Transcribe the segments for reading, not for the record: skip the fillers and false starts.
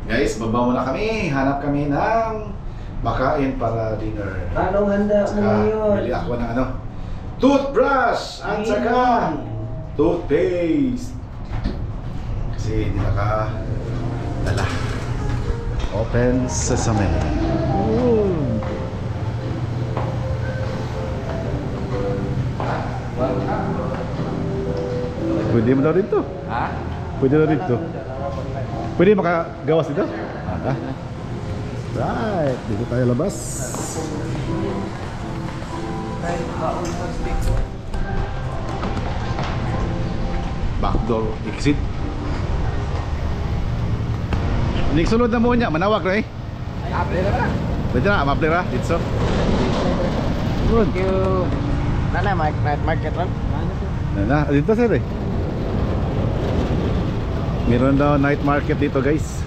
Guys, baba muna kami. Hanap kami ng makain para dinner. Anong handa mo ngayon? Bili ako ng ano, toothbrush at saka toothpaste. Kasi hindi nakadala. Open sesame. Pwede mo daw dito. Ha? Pwede daw dito. Pwede makagawas dito? Ah. Right, dito tayo labas. Backdoor exit. Sulod na mo niya, manawag na eh. Aple na ba? Pwede na, ma-apply ra dito. Good. Thank you. Nana, night market ron? Na, dito sir eh. Meron daw night market dito guys.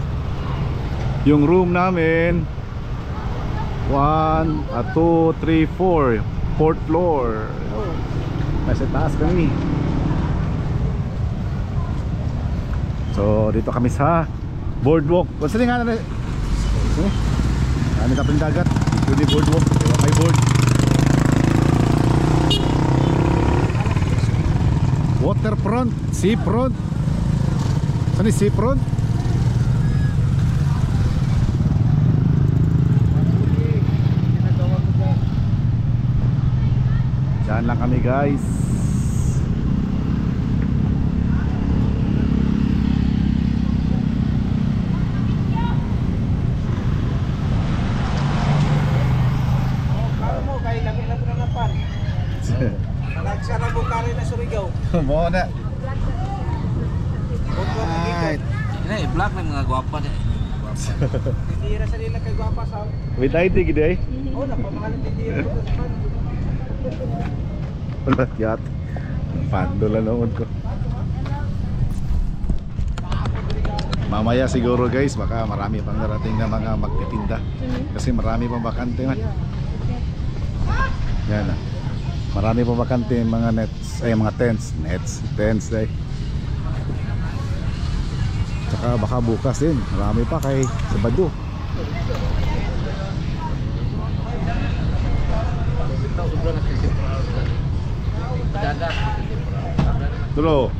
Yung room namin 1, 2, 3, 4 4th floor. Nasa taas kami. So dito kami sa boardwalk. Basta nga na kami taping dagat. Dito di boardwalk. Diba may board. Waterfront, seafront. Saan yung seafront? Diyan lang kami guys. Mo kay lagi na pinanapan. Nagsara ko kare na Surigao. Mo na. Right. Ini black na mga gwapa ni. Titira sa nila kay gwapa sa. With ID gid eh. Oh, napamahalan titira ko sa. Wala yat. Pando lang noon ko. Mamaya siguro guys, baka marami pang narating na mga magtitinda. Kasi marami pang bakante man. Yan na. Marami pang bakante mga nets, ay mga tents day. Saka baka bukas din, marami pa kay Sabado. Tulo,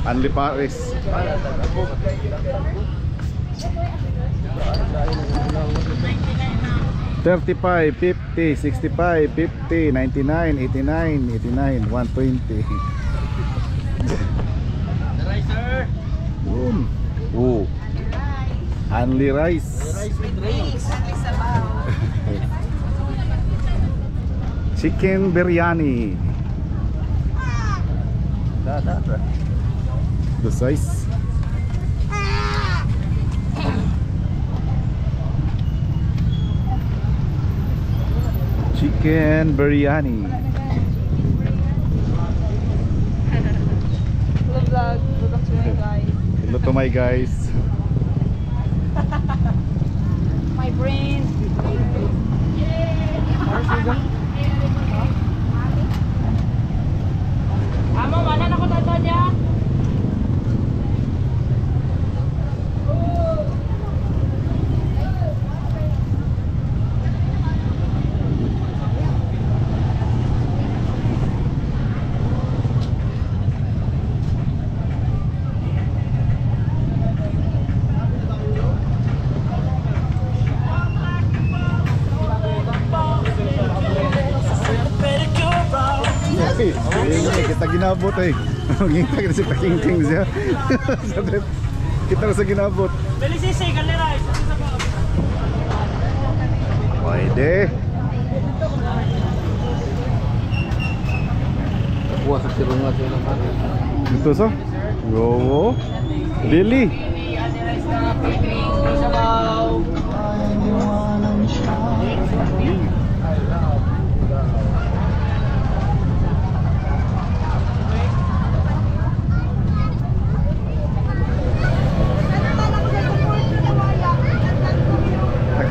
Anli Paris. 35, 50, 65, 50, 99, 89, 89, 120. Ricer. Boom. Oh. Only rice. Rice with drinks. Chicken biryani. The size. Chicken biryani. Vlog to my guys. Hello to my guys. My brain. Amo, mana na ko tato niya? Kita ginabot eh. Magingta kita si King siya. Kita sa ginabot. Belisisi, galera. Pwede. Kuha sa sirunga sila. Ito so. Yo. Lily.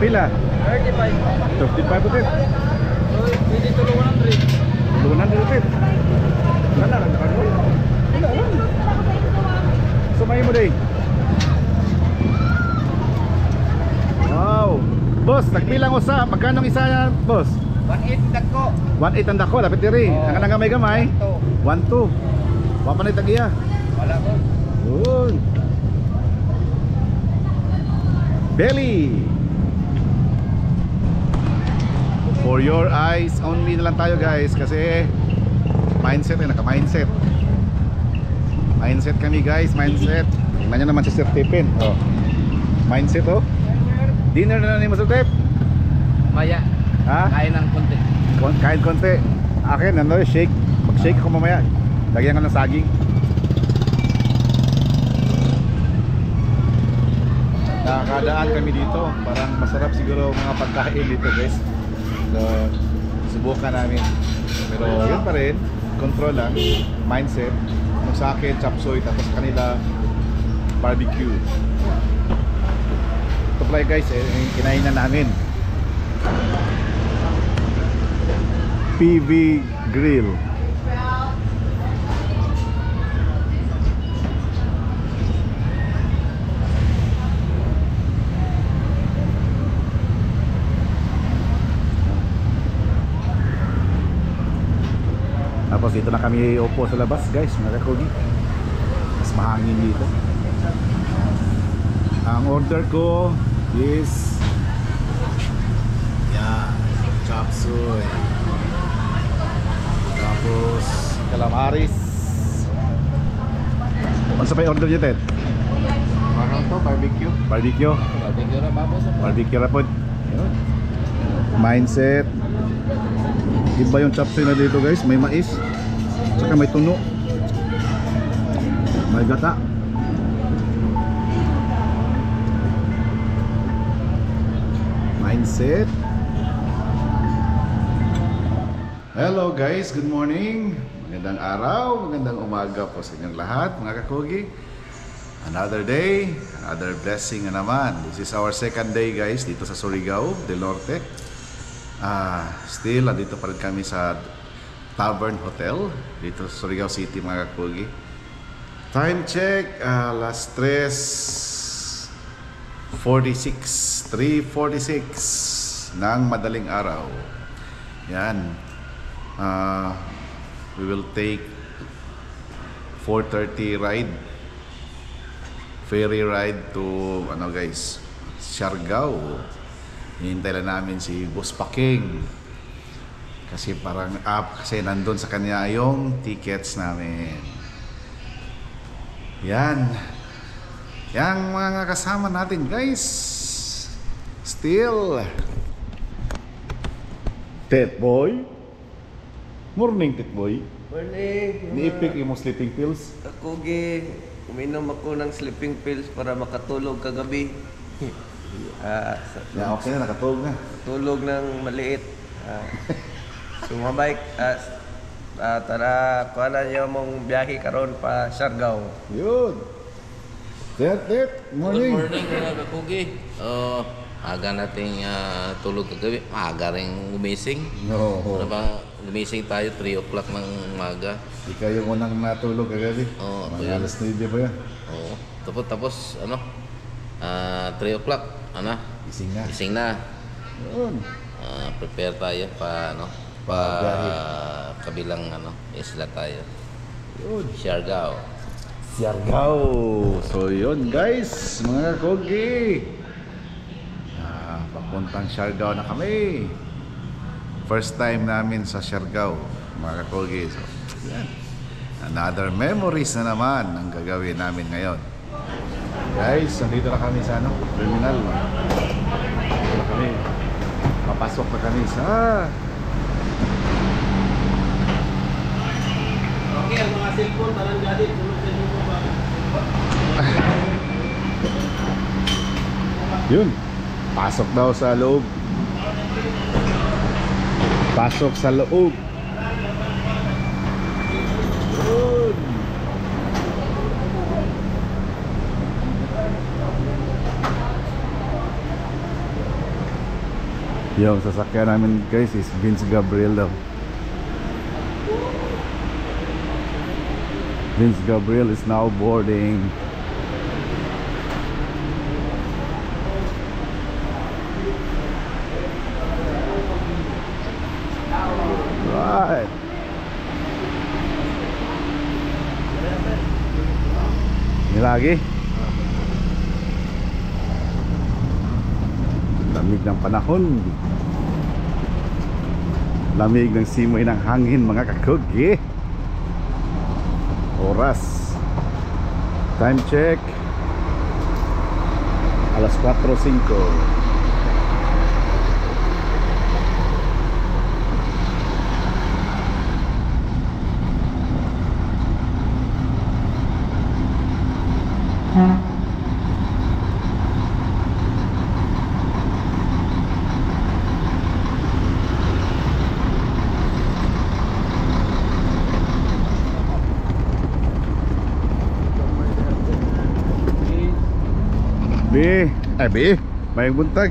Pila? 35. 35 ulit. Pwede tulungan 100. Lunan ulit. Wala lang naman mo. Wala lang. Sumay mo day. boss, nagbilang usa. Magkano isa yan, boss? 1.8 dako. 1.8 ang dako, lapit diri. Oo. Ang gamay-gamay. 1.2. Wapanay tagiya. Wala ko. Yun. Belly. For your eyes only na lang tayo guys, kasi mindset naka-mindset. Mindset kami guys, mindset. Tingnan nyo naman si Sir Tipin. Oh. Mindset oh. Dinner na ni Sir Tip. Maya, Ha? kain ng konti. Kain konti. Akin ano, shake. Mag-shake ako mamaya. Lagyan ka ng saging. Nakakadaan kami dito. Parang masarap siguro mga pagkain dito guys. So, subukan namin. Pero yun pa rin, control lang, mindset. Kung sa akin, chop suey, tapos kanila barbecue. Ito pala guys, kinain na namin. PV Grill. Tapos dito na kami upo sa labas guys, mga kakogi. Mas mahangin dito. Ang order ko is chop suey. Tapos calamaris. Ano sa pa yung order niyo, Ted? Ano to? Barbecue? Barbecue. Barbecue na babos. Barbecue na po. Yun. Mindset. Iba yung chop suey na dito guys. May mais. Saka may tuno. May gata. Mindset. Hello guys, good morning. Magandang araw, magandang umaga po sa inyong lahat mga kakugi. Another day, another blessing na naman. This is our second day guys dito sa Surigao del Norte. Still, andito pa rin kami sa Tavern Hotel dito sa Surigao City mga kakugi. Time check, alas 3:46 ng madaling araw. Yan. We will take 4:30 ride, ferry ride to ano guys, Siargao. Hinihintay lang namin si Boss Paking kasi parang kasi nandun sa kanya yung tickets namin. Yan mga kasama natin guys. Still Tet Boy. Morning, Tet Boy. Morning. Niipik yung mga sleeping pills. Ako uminom ako ng sleeping pills para makatulog kagabi. Yeah, okay na, nakatulog na. Tulog ng maliit. Sumabay. Tara, kuha niyo mong biyahe karon pa Siargao. Yun. Tet, Good morning. morning mga kakugi. Aga nating tulog kagabi. Maaga rin gumising. No. Ano ba? Gumising tayo 3 o'clock ng umaga. Ikaw yung unang natulog agad eh. Oo, ako Mga yan. alas 9 ba yan? Oo. Tapos 3 o'clock, Gising na. gising na. Yun. Prepare tayo pa Biyahe. kabilang isla tayo. Yun. Siargao. Siargao. So yun guys, mga kakogi. Papuntang Siargao na kami. First time namin sa Siargao, mga kakogi. So, yan. Another memories na naman ang gagawin namin ngayon. Guys, nandito na kami sa terminal. Nandito na kami. Papasok na kami sa Okay, ang mga cellphone, talang dati. Tulog sa inyo po ba? yun. Pasok daw sa loob. Pasok sa loob. Yun. Yung sasakyan namin guys is Vince Gabriel daw. Vince Gabriel is now boarding. lagi. Lamig ng panahon. Lamig ng simoy ng hangin mga kakugi. Oras. Time check. Alas 4:05. B, mayang buntag.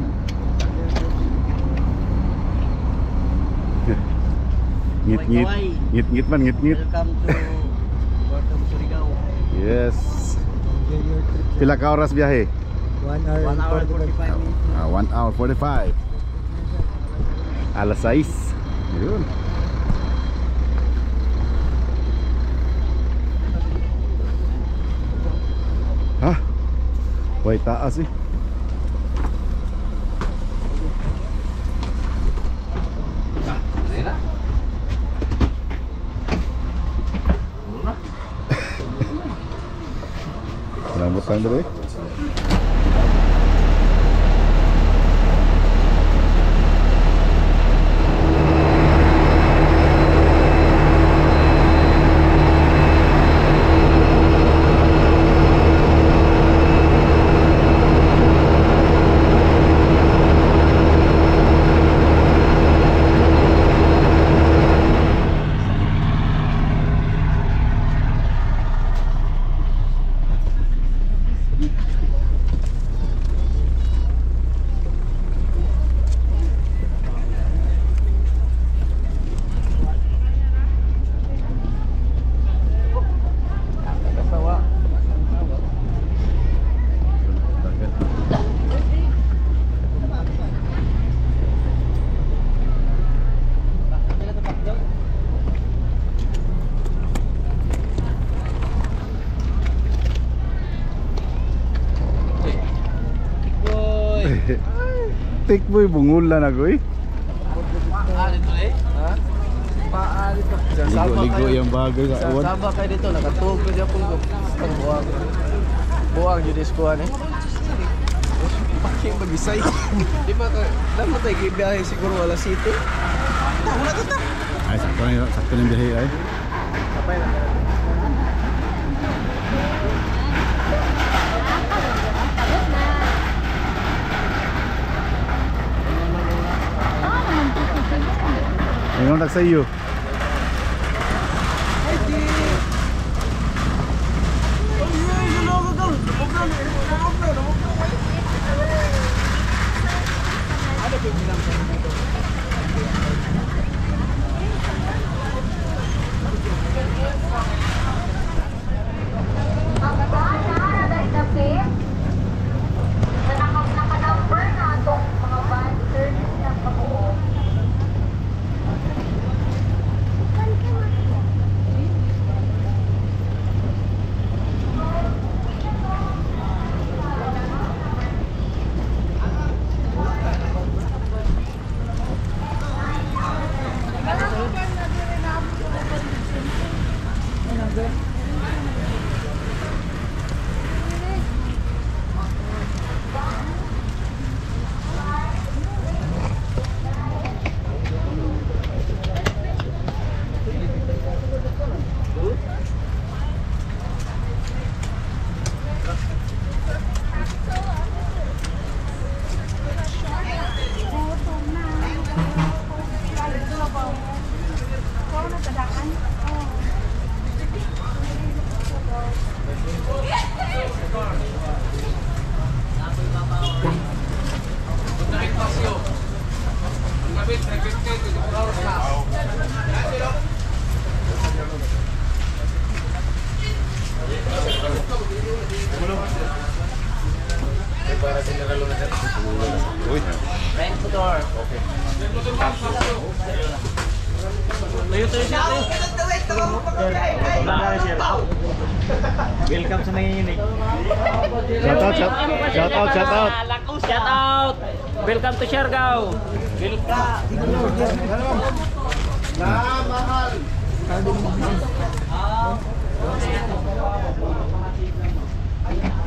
Ngit-ngit man, ngit-ngit. Welcome to Bottom Surigao. Yes. Enjoy your trip. Pila ka oras biyahe? 1 hour and 45 minutes. 1 hour 45. Alas 6. Yun. Ha? Way taas eh. Rambut kan dulu. Tikboy bungulan ako eh. Ligo-ligo yung bagay sa awan. Sabah kayo dito, nakatuog ko dyan pong buwag. Buwag yun iskuhan eh. Paking magisay. Di ba ka, dapat tayo kibiyahe siguro wala city. Wala ka ta. Ay, sakto ng biyahe ay. Kapay na. Ngayon nagsa iyo. Right to door. Okay. Welcome sa nanginginig. Shout out, shout out, shout out. Shout out. Welcome to Siargao.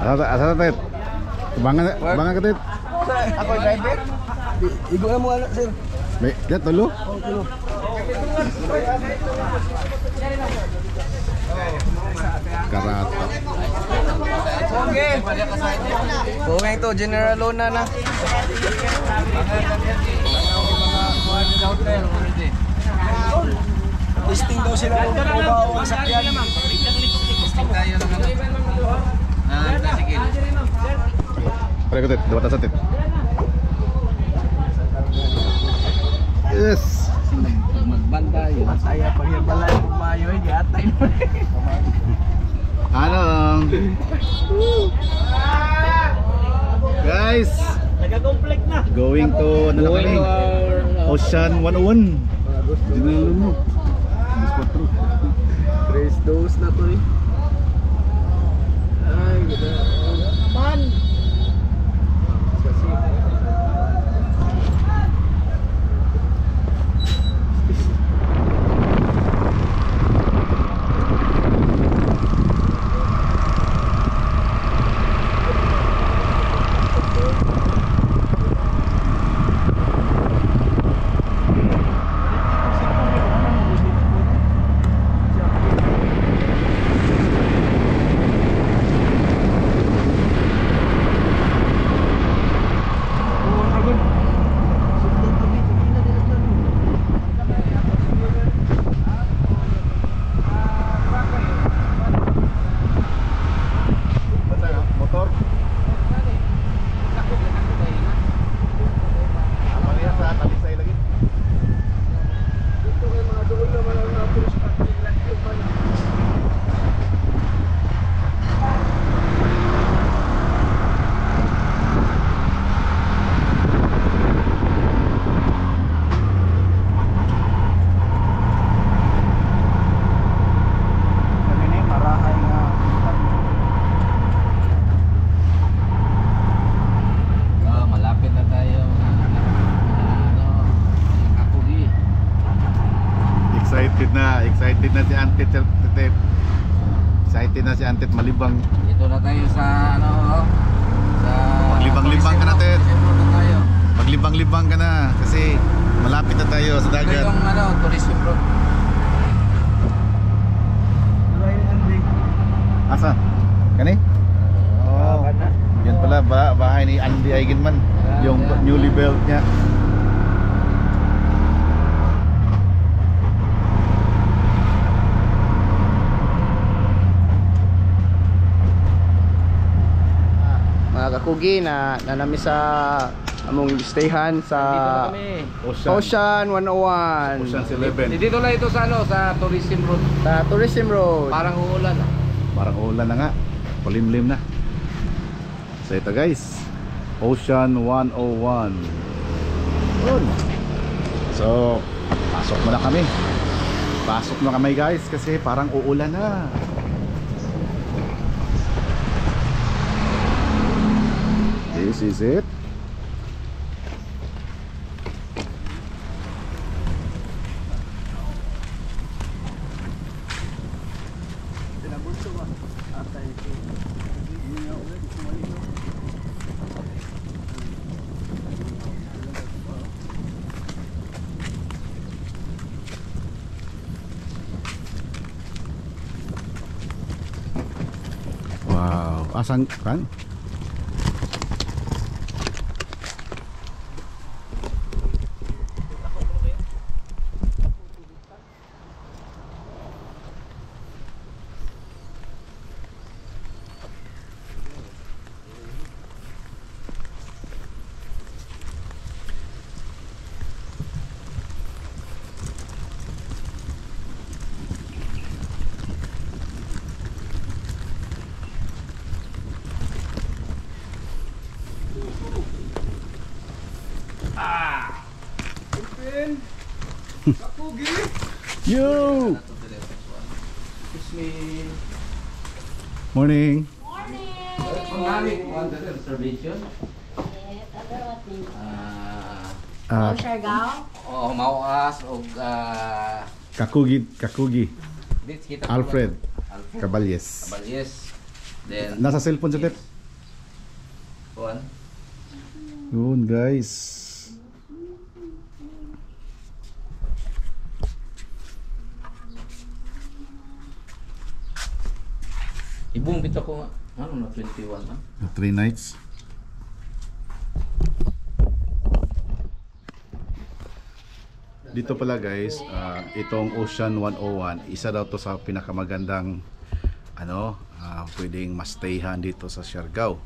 Asa tet? Bangan ketit. Ako driver. Igo na mo anak sir. May, lihat dulu. Karata. Okay. Buhay to, General Luna na. Testing daw sila kung mababaw ang sakyan. Pare ketit, dua tas tet. Yes. Magbantay, saya pagyabalay kumayo ay gatay mo. Ano? Guys, Nagka-complete na. going to ano na kami? Ocean 101. Dinalo mo. Trace dose na to eh. Ay, ganda. Man! Motor. Apa niya sa talisay lagi? Ito kay mga doon naman ang napulis pa. Kami ni marahay nga. Malapit na tayo. Kakugi. Excited na si Antit. Excited na si Antit malibang. Dito na tayo sa sa Maglibang-libang ka natin. Dito na tayo. Maglibang-libang ka na kasi malapit na tayo sa Ito dagat. yung tourism road. Asa? Kani? Oh. Yan pala bahay ni Andy Eigenman. Yung newly built niya. Mga kakugi na nami sa among stayhan sa Ocean 101. Ocean 11. Dito na ito sa sa tourism road. Sa Tourism Road. Parang uulan. Parang ulan na nga. Palimlim na. So ito guys, Ocean 101. Yun. So pasok muna kami. Pasok na kami guys kasi parang uulan na. This is it. Wow, asan kan? Yo! Morning. Reservation? Ah, Siargao? Oh, mauas o Kakugi. Alfred Alfred Caballes. Caballes. Then Nasa cellphone siya, Tep. Juan. Yun, guys. Ibong bito ko ano na 21 man. 3 nights. Dito pala guys, itong Ocean 101, isa daw to sa pinakamagandang pwedeng mastayhan dito sa Siargao.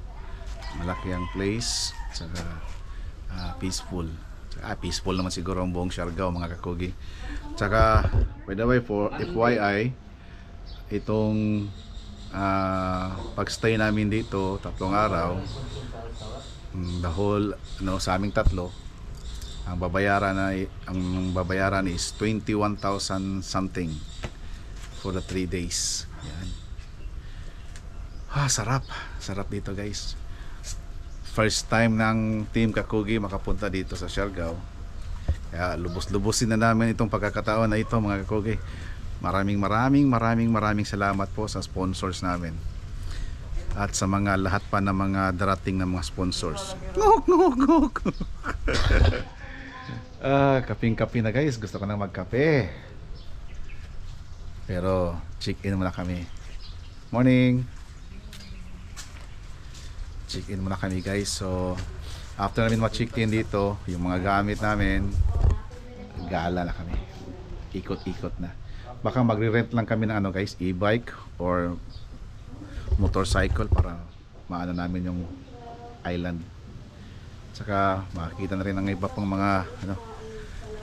Malaki ang place, saka peaceful. Peaceful naman siguro ang buong Siargao, mga kakugi. Tsaka, by the way, for FYI, itong pagstay namin dito, 3 araw, the whole, sa aming 3, ang babayaran is 21,000 something for the 3 days. Yan. Sarap dito guys. First time ng Team Kakugi makapunta dito sa Siargao. Kaya lubos-lubusin na namin itong pagkakataon na ito, mga Kakugi. Maraming salamat po sa sponsors namin. At sa mga lahat pa ng mga darating na mga sponsors. Ngok. Kaping-kape na guys. Gusto ko na magkape. Pero check-in muna kami. Morning. Check-in muna kami guys. So after namin ma-check-in dito, yung mga gamit namin, gala na kami. Ikot-ikot na. Baka magre-rent lang kami ng guys, e-bike or motorcycle para maano namin yung island. Saka makikita na rin ang iba pang mga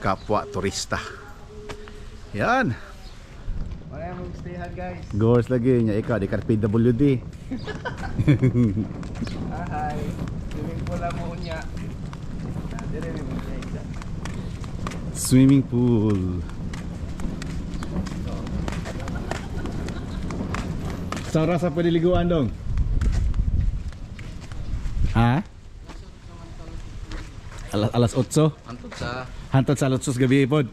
kapwa turista. Yan. Wala mong stayhan guys. Gores lagi niya ikaw di ka PWD. Hi. Swimming pool mo niya. Dire mo niya. Swimming pool. Sa oras sa pwede liguan dong? Ha? Alas 8? Antod sa Hantod sa alas 8 gabi pod.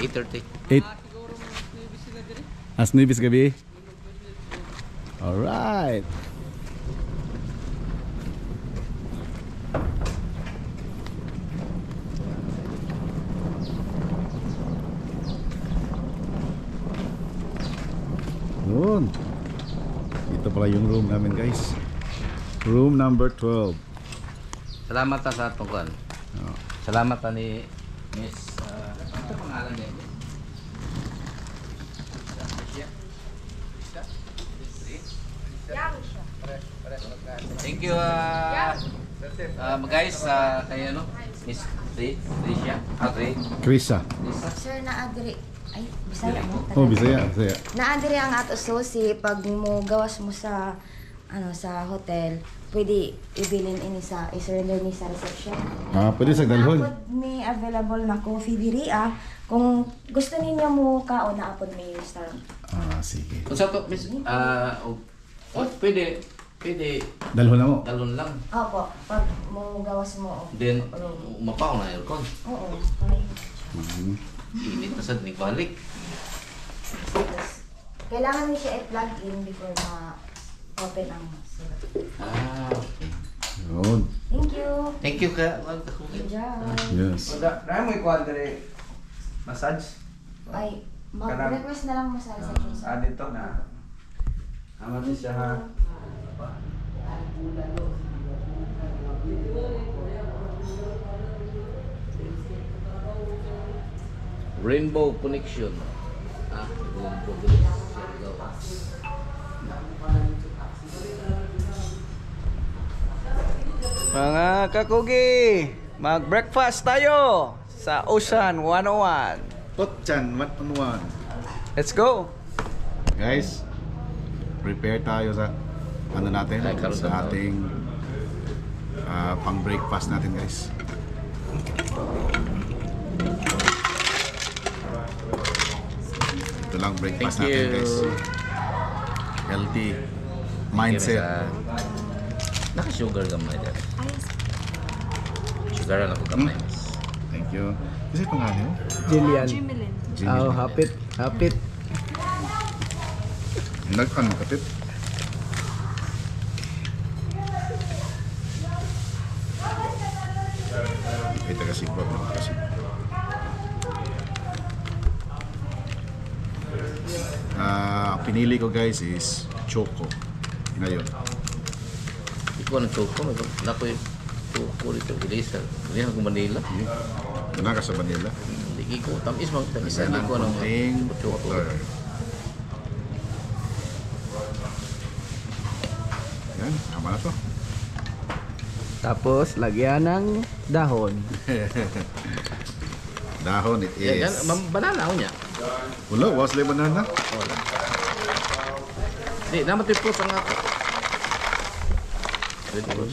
8:30. 8. As 9 gabi. Alright. Yun. Ito pala yung room namin guys. Room number 12. Salamat sa atong Salamat ni Miss ano pangalan niya? Thank you guys kay Miss Tricia. Krisa. Sir, naadiri. Ay, Bisaya mo. Oh, Bisaya. Naadiri ang ato susi pag mo gawas mo sa sa hotel, pwede ibilin ini sa isurrender ni sa reception. Pwede sa dalhon. Naapod may available na coffee diri Kung gusto ninyo mo kaon naapod may restaurant. Sige. Kung sa to Miss pwede Dalhon na mo. talon lang. Opo, pag mo gawas mo. Then mapaw na aircon. Oo. Init na sad ni balik. Kailangan mo siya i-plug in before ma-open ang sulat. Okay. Yun. Thank you. Thank you ka. Good job. Yes. Dahil mo ikuha dire massage. Ay, mag-request na lang mo sa reception. Dito na. Amat siya ha. Rainbow Connection. Rainbow Connection. Mga kakugi, mag-breakfast tayo sa Ocean 101. Totchan 101. Let's go. Guys, prepare tayo sa natin, sa ating pang breakfast natin guys. lang breakfast Thank natin you. guys. Healthy mindset. Naka-sugar gamay dyan. Sugar na ako gamay. Thank you. Kasi pangalan mo? Jillian. Jimmy. Oh, hapit. Hapit. Nagkano kapit? Ay, taga-sigbot na kasi. Pinili ko guys is choco. Ngayon. Ikaw ang choco. Naku yung choco dito. Ilisa. Hindi ako Manila. Ano ka sa Manila? Hindi ko. Tamis mag tamis. Yan Hindi ang ko anong konting choco. butter. Yan, tama na to. Tapos, lagyan ng dahon. Dahon, it is. Yan, banana ako niya. Wala, was le banana. Wala. Hindi, naman ito yung fruit ang ako. Red fruit.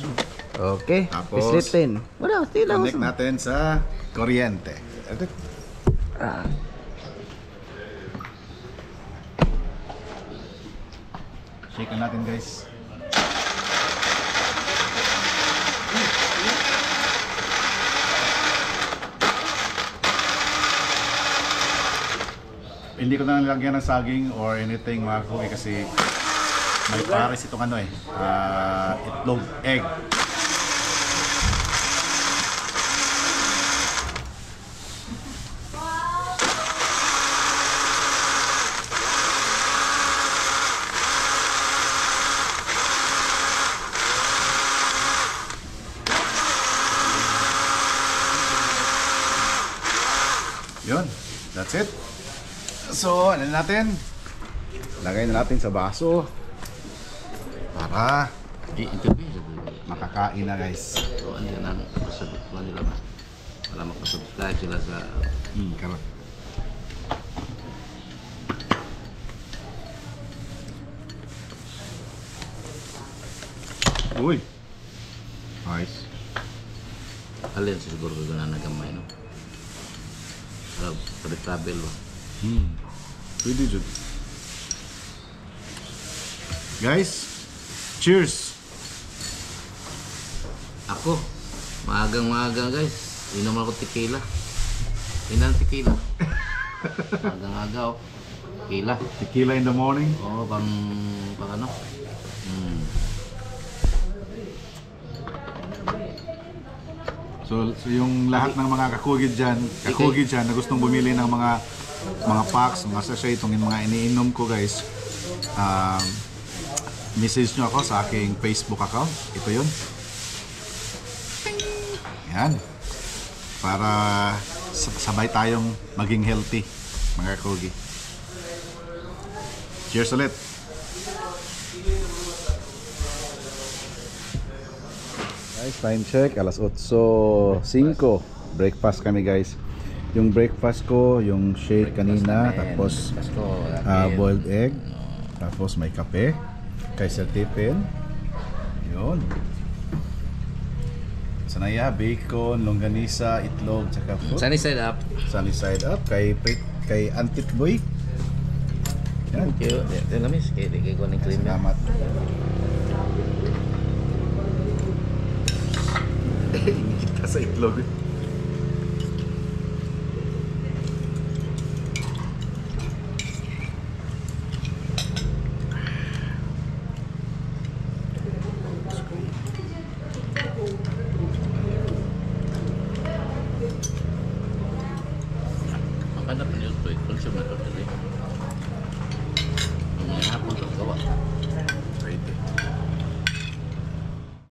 Okay, Tapos, pislitin. Wala, tila Connect natin sa kuryente. Ito. Shake natin guys. Hindi ko na nilagyan ng saging or anything mga kuya kasi may pares itong ano itlog, egg. Yun, that's it. So, ano natin? Lagay na natin sa baso para Ito ba? makakain na guys. So, ano yan ang pasabot ko nila ba? Para makasubscribe sila sa... Karot. Uy! Nice. Alin siguro ko na nagamay, no? Para travel ba? Pwede dyan. Guys, cheers! Ako, maagang guys. Inom ako tequila. Inan tequila. Maagang-aga oh. Tequila. Tequila in the morning. Oo, pang ano? So yung lahat ng mga kakugid dyan na gustong bumili ng mga packs, mga sachet, itong mga iniinom ko guys, message nyo ako sa aking Facebook account. Ito yun. Yan. Para sabay tayong maging healthy, mga kakugid. Cheers ulit. Guys, time check, alas 8:05. Breakfast kami guys. Yung breakfast ko, yung shake kanina, tapos boiled egg, tapos may kape, Kaiser Tiffin. Yun. Sanaya, bacon, longganisa, itlog, tsaka fruit. Sunny side up. Sunny side up kay Antit Boy. Yan. Thank you. Yan lamis. Kaya di ko ng cream yan. Salamat. Kita sa itlog. Makana pa nyo ito. Consume na ito. Mga hapon ito gawa.